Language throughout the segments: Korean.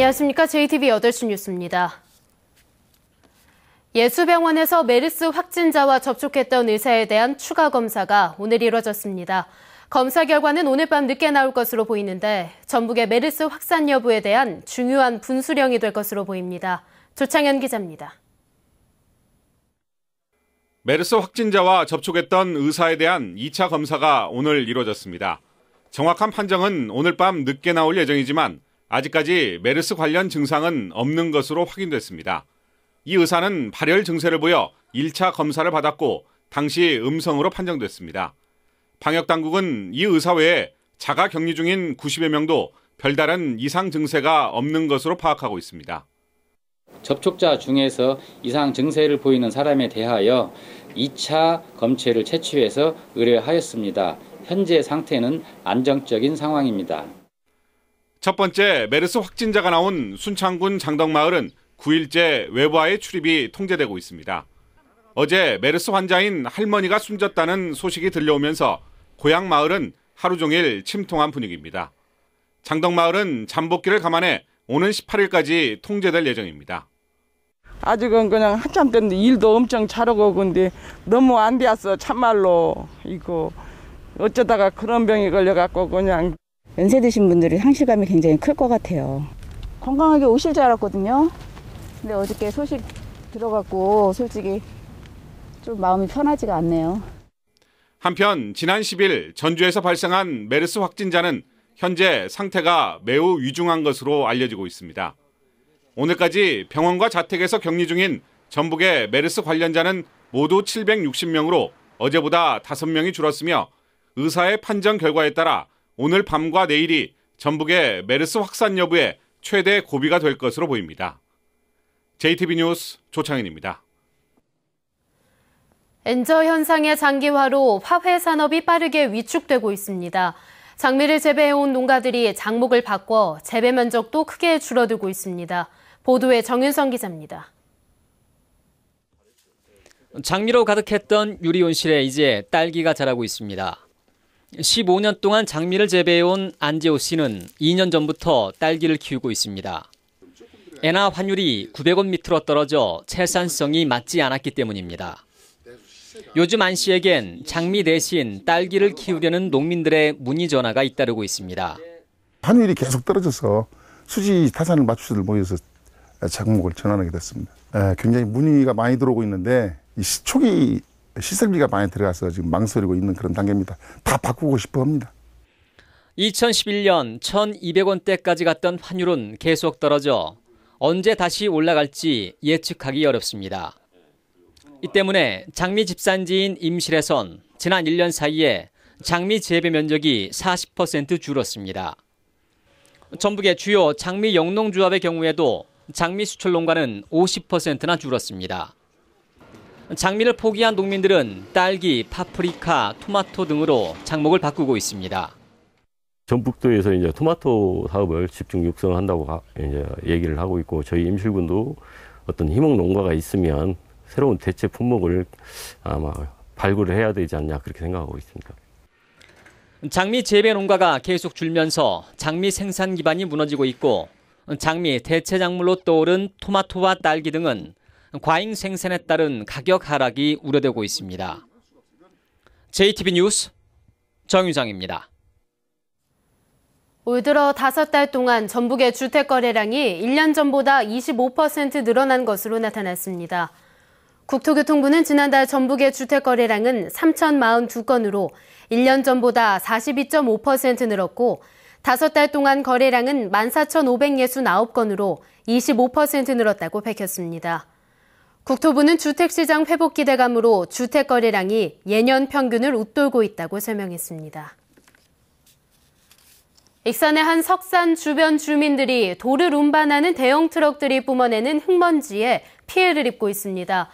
안녕하십니까. JTB 8시 뉴스입니다. 예수병원에서 메르스 확진자와 접촉했던 의사에 대한 추가 검사가 오늘 이뤄졌습니다. 검사 결과는 오늘 밤 늦게 나올 것으로 보이는데 전북의 메르스 확산 여부에 대한 중요한 분수령이 될 것으로 보입니다. 조창현 기자입니다. 메르스 확진자와 접촉했던 의사에 대한 2차 검사가 오늘 이뤄졌습니다. 정확한 판정은 오늘 밤 늦게 나올 예정이지만 아직까지 메르스 관련 증상은 없는 것으로 확인됐습니다. 이 의사는 발열 증세를 보여 1차 검사를 받았고 당시 음성으로 판정됐습니다. 방역당국은 이 의사 외에 자가 격리 중인 90여 명도 별다른 이상 증세가 없는 것으로 파악하고 있습니다. 접촉자 중에서 이상 증세를 보이는 사람에 대하여 2차 검체를 채취해서 의뢰하였습니다. 현재 상태는 안정적인 상황입니다. 첫 번째 메르스 확진자가 나온 순창군 장덕마을은 9일째 외부와의 출입이 통제되고 있습니다. 어제 메르스 환자인 할머니가 숨졌다는 소식이 들려오면서 고향 마을은 하루 종일 침통한 분위기입니다. 장덕마을은 잠복기를 감안해 오는 18일까지 통제될 예정입니다. 아직은 그냥 한참 됐는데 일도 엄청 잘하고 근데 너무 안 되었어. 참말로 이거 어쩌다가 그런 병이 걸려갖고 그냥. 연세 드신 분들이 상실감이 굉장히 클 것 같아요. 건강하게 오실 줄 알았거든요. 근데 어저께 소식 들어갖고 솔직히 좀 마음이 편하지가 않네요. 한편 지난 10일 전주에서 발생한 메르스 확진자는 현재 상태가 매우 위중한 것으로 알려지고 있습니다. 오늘까지 병원과 자택에서 격리 중인 전북의 메르스 관련자는 모두 760명으로 어제보다 5명이 줄었으며 의사의 판정 결과에 따라 오늘 밤과 내일이 전북의 메르스 확산 여부에 최대 고비가 될 것으로 보입니다. JTB 뉴스 조창현입니다. 엔저 현상의 장기화로 화훼 산업이 빠르게 위축되고 있습니다. 장미를 재배해온 농가들이 장목을 바꿔 재배 면적도 크게 줄어들고 있습니다. 보도에 정윤성 기자입니다. 장미로 가득했던 유리온실에 이제 딸기가 자라고 있습니다. 15년 동안 장미를 재배해온 안재호 씨는 2년 전부터 딸기를 키우고 있습니다. 엔화 환율이 900원 밑으로 떨어져 채산성이 맞지 않았기 때문입니다. 요즘 안 씨에겐 장미 대신 딸기를 키우려는 농민들의 문의 전화가 잇따르고 있습니다. 환율이 계속 떨어져서 수지 타산을 맞추들 모여서 작목을 전환하게 됐습니다. 굉장히 문의가 많이 들어오고 있는데 초기 시설비가 많이 들어가서 지금 망설이고 있는 그런 단계입니다. 다 바꾸고 싶어 합니다. 2011년 1,200원대까지 갔던 환율은 계속 떨어져 언제 다시 올라갈지 예측하기 어렵습니다. 이 때문에 장미 집산지인 임실에선 지난 1년 사이에 장미 재배 면적이 40% 줄었습니다. 전북의 주요 장미 영농조합의 경우에도 장미 수출 농가는 50%나 줄었습니다. 장미를 포기한 농민들은 딸기, 파프리카, 토마토 등으로 장목을 바꾸고 있습니다. 전북도에서 이제 토마토 사업을 집중 육성한다고 이제 얘기를 하고 있고 저희 임실군도 어떤 희목 농가가 있으면 새로운 대체 품목을 아마 발굴을 해야 되지 않냐 그렇게 생각하고 있습니다. 장미 재배 농가가 계속 줄면서 장미 생산 기반이 무너지고 있고 장미 대체 작물로 떠오른 토마토와 딸기 등은 과잉 생산에 따른 가격 하락이 우려되고 있습니다. JTB 뉴스 정유정입니다. 올 들어 5달 동안 전북의 주택 거래량이 1년 전보다 25% 늘어난 것으로 나타났습니다. 국토교통부는 지난달 전북의 주택 거래량은 3,042건으로 1년 전보다 42.5% 늘었고 5달 동안 거래량은 14,569건으로 25% 늘었다고 밝혔습니다. 국토부는 주택시장 회복 기대감으로 주택 거래량이 예년 평균을 웃돌고 있다고 설명했습니다. 익산의 한 석산 주변 주민들이 돌을 운반하는 대형 트럭들이 뿜어내는 흙먼지에 피해를 입고 있습니다.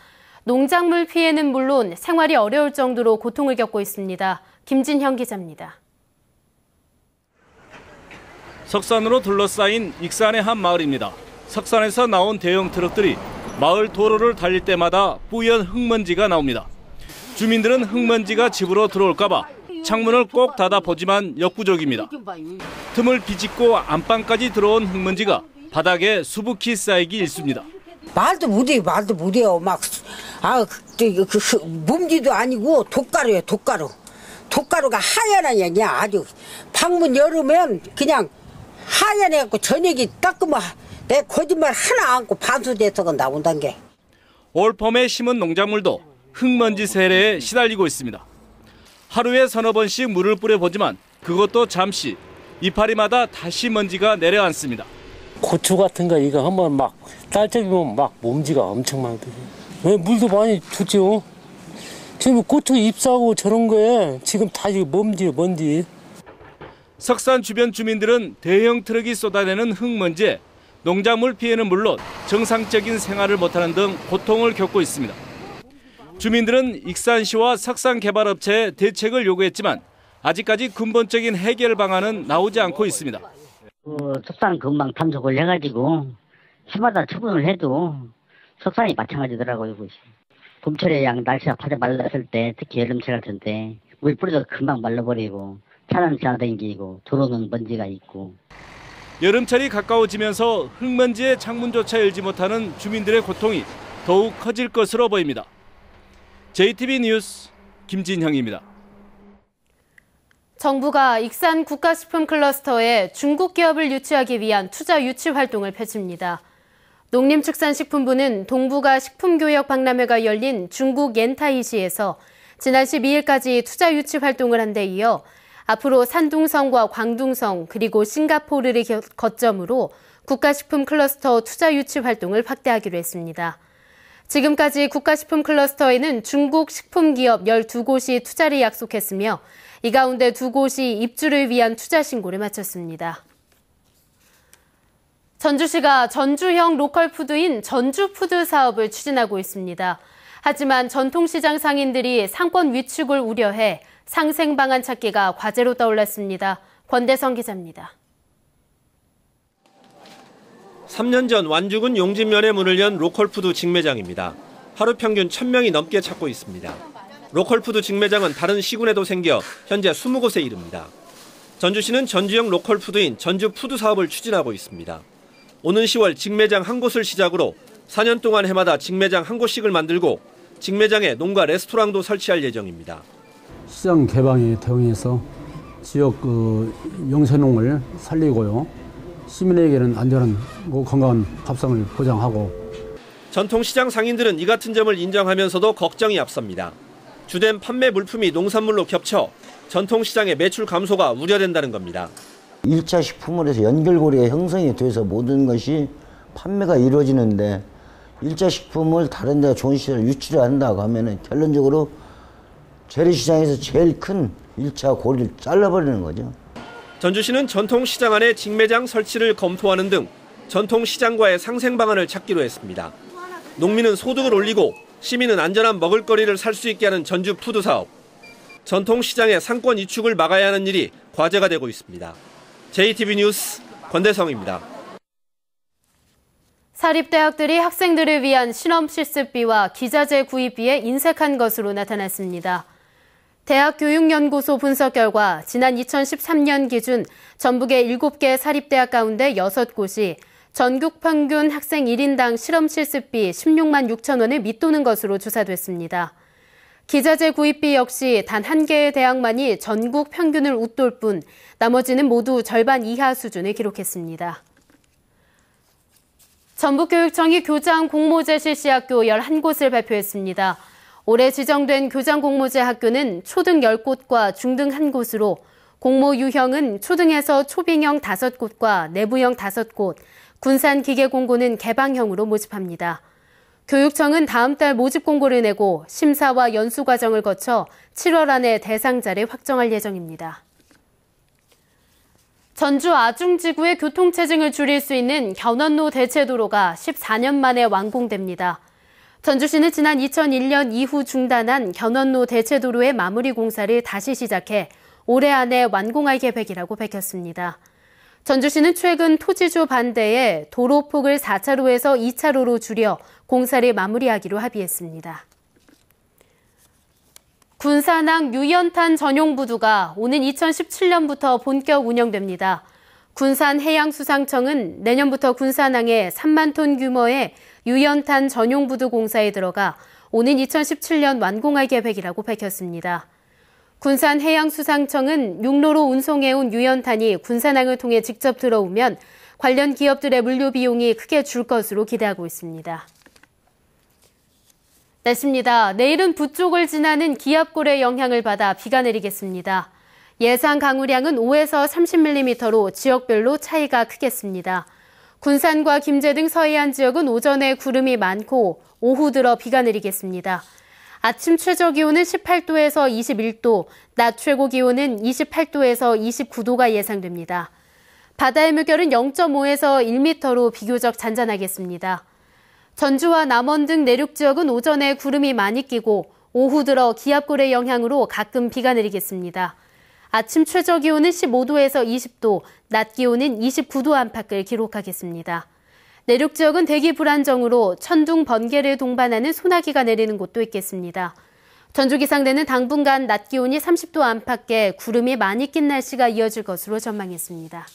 농작물 피해는 물론 생활이 어려울 정도로 고통을 겪고 있습니다. 김진형 기자입니다. 석산으로 둘러싸인 익산의 한 마을입니다. 석산에서 나온 대형 트럭들이 마을 도로를 달릴 때마다 뿌연 흙먼지가 나옵니다. 주민들은 흙먼지가 집으로 들어올까 봐 창문을 꼭 닫아보지만 역부족입니다. 틈을 비집고 안방까지 들어온 흙먼지가 바닥에 수북히 쌓이기 일쑤입니다. 말도 못해요. 몸지도 아니고 독가루예요. 독가루가 하얀 얘기야. 아주 방문 열으면 그냥 하얀해갖고 저녁이 닦으면 내 거짓말 하나 안고 반수돼서 나온단 게. 올봄에 심은 농작물도 흙먼지 세례에 시달리고 있습니다. 하루에 서너 번씩 물을 뿌려보지만 그것도 잠시 이파리마다 다시 먼지가 내려앉습니다. 고추 같은 거 이거 한번 막 딸짝이면 막 먼지가 엄청 많거든요. 왜 물도 많이 주죠? 지금 고추 잎사고 저런 거에 지금 다 먼지. 석산 주변 주민들은 대형 트럭이 쏟아내는 흙먼지에 농작물 피해는 물론 정상적인 생활을 못하는 등 고통을 겪고 있습니다. 주민들은 익산시와 석산개발업체에 대책을 요구했지만 아직까지 근본적인 해결 방안은 나오지 않고 있습니다. 석산 금방 단속을 해가지고 해마다 처분을 해도 석산이 마찬가지더라고요. 봄철에 날씨가 바짝 말랐을 때, 특히 여름철 같은 때 물 뿌려도 금방 말라버리고 차는 지나다니고 도로는 먼지가 있고. 여름철이 가까워지면서 흙먼지에 창문조차 열지 못하는 주민들의 고통이 더욱 커질 것으로 보입니다. JTB 뉴스 김진형입니다. 정부가 익산 국가식품 클러스터에 중국 기업을 유치하기 위한 투자 유치 활동을 펼칩니다. 농림축산식품부는 동북아 식품교역 박람회가 열린 중국 옌타이시에서 지난 12일까지 투자 유치 활동을 한 데 이어 앞으로 산둥성과 광둥성 그리고 싱가포르를 거점으로 국가식품 클러스터 투자 유치 활동을 확대하기로 했습니다. 지금까지 국가식품 클러스터에는 중국 식품기업 12곳이 투자를 약속했으며 이 가운데 2곳이 입주를 위한 투자 신고를 마쳤습니다. 전주시가 전주형 로컬푸드인 전주푸드 사업을 추진하고 있습니다. 하지만 전통시장 상인들이 상권 위축을 우려해 상생 방안 찾기가 과제로 떠올랐습니다. 권대성 기자입니다. 3년 전 완주군 용진면에 문을 연 로컬푸드 직매장입니다. 하루 평균 1,000명이 넘게 찾고 있습니다. 로컬푸드 직매장은 다른 시군에도 생겨 현재 20곳에 이릅니다. 전주시는 전주형 로컬푸드인 전주푸드 사업을 추진하고 있습니다. 오는 10월 직매장 한 곳을 시작으로 4년 동안 해마다 직매장 한 곳씩을 만들고 직매장에 농가 레스토랑도 설치할 예정입니다. 시장 개방에 대응해서 지역 영세농을 살리고요. 시민에게는 안전한 건강한 밥상을 보장하고. 전통시장 상인들은 이 같은 점을 인정하면서도 걱정이 앞섭니다. 주된 판매 물품이 농산물로 겹쳐 전통시장의 매출 감소가 우려된다는 겁니다. 1차 식품을 해서 연결고리가 형성이 돼서 모든 것이 판매가 이루어지는데 1차 식품을 다른 데 좋은 시장을 유치를 한다고 하면 결론적으로 재래시장에서 제일 큰 1차 고리를 잘라버리는 거죠. 전주시는 전통시장 안에 직매장 설치를 검토하는 등 전통시장과의 상생 방안을 찾기로 했습니다. 농민은 소득을 올리고 시민은 안전한 먹을거리를 살 수 있게 하는 전주 푸드 사업. 전통시장의 상권 이축을 막아야 하는 일이 과제가 되고 있습니다. JTB 뉴스 권대성입니다. 사립대학들이 학생들을 위한 실험 실습비와 기자재 구입비에 인색한 것으로 나타났습니다. 대학교육연구소 분석 결과 지난 2013년 기준 전북의 7개 사립대학 가운데 6곳이 전국 평균 학생 1인당 실험 실습비 16만 6천 원을 밑도는 것으로 조사됐습니다. 기자재 구입비 역시 단 한 개의 대학만이 전국 평균을 웃돌 뿐 나머지는 모두 절반 이하 수준을 기록했습니다. 전북교육청이 교장 공모제 실시 학교 11곳을 발표했습니다. 올해 지정된 교장 공모제 학교는 초등 10곳과 중등 1곳으로 공모 유형은 초등에서 초빙형 5곳과 내부형 5곳, 군산기계공고는 개방형으로 모집합니다. 교육청은 다음 달 모집 공고를 내고 심사와 연수 과정을 거쳐 7월 안에 대상자를 확정할 예정입니다. 전주 아중지구의 교통체증을 줄일 수 있는 견원로 대체도로가 14년 만에 완공됩니다. 전주시는 지난 2001년 이후 중단한 견원로 대체도로의 마무리 공사를 다시 시작해 올해 안에 완공할 계획이라고 밝혔습니다. 전주시는 최근 토지주 반대에 도로폭을 4차로에서 2차로로 줄여 공사를 마무리하기로 합의했습니다. 군산항 유연탄 전용 부두가 오는 2017년부터 본격 운영됩니다. 군산해양수상청은 내년부터 군산항에 3만 톤 규모의 유연탄 전용 부두 공사에 들어가 오는 2017년 완공할 계획이라고 밝혔습니다. 군산해양수상청은 육로로 운송해온 유연탄이 군산항을 통해 직접 들어오면 관련 기업들의 물류 비용이 크게 줄 것으로 기대하고 있습니다. 날씨입니다. 내일은 북쪽을 지나는 기압골의 영향을 받아 비가 내리겠습니다. 예상 강우량은 5에서 30mm로 지역별로 차이가 크겠습니다. 군산과 김제 등 서해안 지역은 오전에 구름이 많고 오후 들어 비가 내리겠습니다. 아침 최저 기온은 18도에서 21도, 낮 최고 기온은 28도에서 29도가 예상됩니다. 바다의 물결은 0.5에서 1m로 비교적 잔잔하겠습니다. 전주와 남원 등 내륙 지역은 오전에 구름이 많이 끼고 오후 들어 기압골의 영향으로 가끔 비가 내리겠습니다. 아침 최저 기온은 15도에서 20도, 낮 기온은 29도 안팎을 기록하겠습니다. 내륙 지역은 대기 불안정으로 천둥, 번개를 동반하는 소나기가 내리는 곳도 있겠습니다. 전주 기상대는 당분간 낮 기온이 30도 안팎에 구름이 많이 낀 날씨가 이어질 것으로 전망했습니다.